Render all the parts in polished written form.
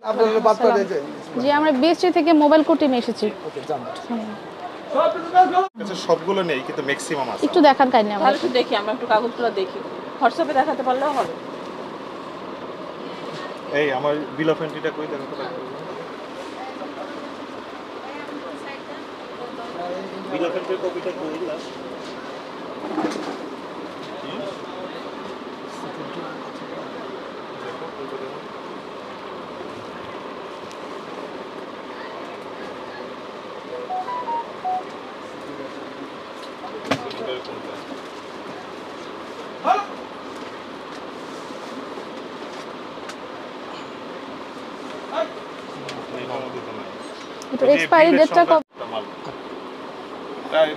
আপনারা বাদ করে দিয়েছে জি আমরা বিএসটি থেকে মোবাইল কোড টিমে এসেছি। ওকে জান আচ্ছা সবগুলো নেই কিন্তু ম্যাক্সিমাম আছে একটু দেখান কাইন্ডলি আমরা তাহলে একটু দেখি, আমরা একটু কাগজগুলো দেখি, হোয়াটসঅ্যাপে দেখাতে পারলেও হবে। এই আমার বিল অফ এন্ট্রিটা কই দেখো তো বিল অফ এন্ট্রির কপিটা কই দিলা এটা এক্সপায়ারি ডেটটা কবে?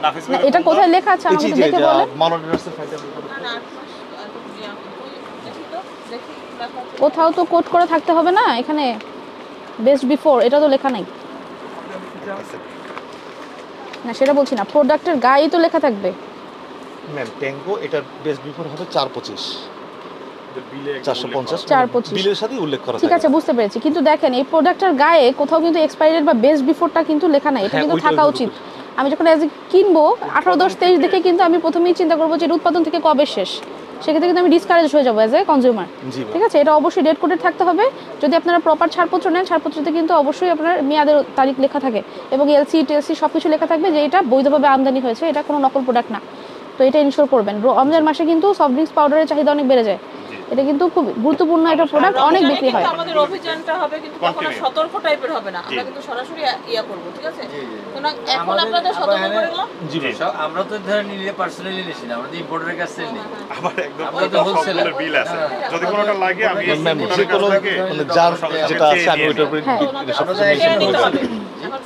নাফিস না এটা কোথায় লেখা আছে আমাকে একটু দেখে বলেন। মনোডিভার্সের ফাইলটা না 8 মাস দেখি তো, দেখি লেখা আছে। কোথাও তো কোড করে থাকতে হবে না, এখানে বেস্ট বিফোর এটা তো লেখা নাই। না সেটা বলছি না, প্রোডাক্টের গায়েই তো লেখা থাকবে। ম্যাম ট্যাঙ্গো এটার বেস্ট বিফোর হবে 425 450 425 বিলের সাথে উল্লেখ করা ঠিক আছে বুঝতে পেরেছি, কিন্তু দেখেন এই প্রোডাক্টের গায়ে কোথাও কিন্তু এক্সপায়ারি ডেট বা বেস্ট বিফোরটা কিন্তু লেখা নাই, এটা হ্যাঁ, কিন্তু ওইটা থাকা ওইটা উচিত। আমি যখন এজ কিনবো 18-10-23 দেখে কিন্তু আমি প্রথমেই চিন্তা করবো যে এটা উৎপাদন থেকে কবে শেষ, সেক্ষেত্রে কিন্তু আমি ডিসকারেজ হয়ে যাবো as a consumer. G ma'am. ঠিক আছে, এটা অবশ্যই ডেট কোডেড থাকতে হবে। যদি আপনারা প্রপার ছাড়পত্র নেন, ছাড়পত্রতে কিন্তু অবশ্যই আপনার মেয়াদের তারিখ লেখা থাকে এবং এলসি টেলসি সব কিছু লেখা থাকবে যে এটা বৈধভাবে আমদানি হয়েছে, এটা কোনো নকল প্রোডাক্ট না। তো এটা ইনশিওর করবেন। রমজান মাসে কিন্তু সফট ড্রিঙ্কস পাউডারের চাহিদা অনেক বেড়ে যায়, এটা কিন্তু খুব গুরুত্বপূর্ণ একটা প্রোডাক্ট, অনেক রমজানে বিক্রি হয়। কিন্তু আমাদের অভিযানটা হবে কিন্তু কখনো সতর্ক টাইপের হবে না, আমরা কিন্তু সরাসরি ইয়া করব, ঠিক আছে? সুতরাং এখন আপনাদের সতর্ক করে দিলাম। জি ম্যাম। আমরা তো ধরে নিলে পার্সোনালি নিছি না, আমরা তো ইম্পোর্টারের কাছে নিই। আমার একদম আমরা তো wholesaler। সবগুলোর বিল আছে যদি কোনোটা লাগে আমি ম্যাম যে ইম্পোর্টারের কাছ কোনো থেকে মানে যার যেটা আছে আমি ওইটার উপরে হ্যাঁ। সব আমরা কিছু তো mention নিতে করে হবে। দিই। এখন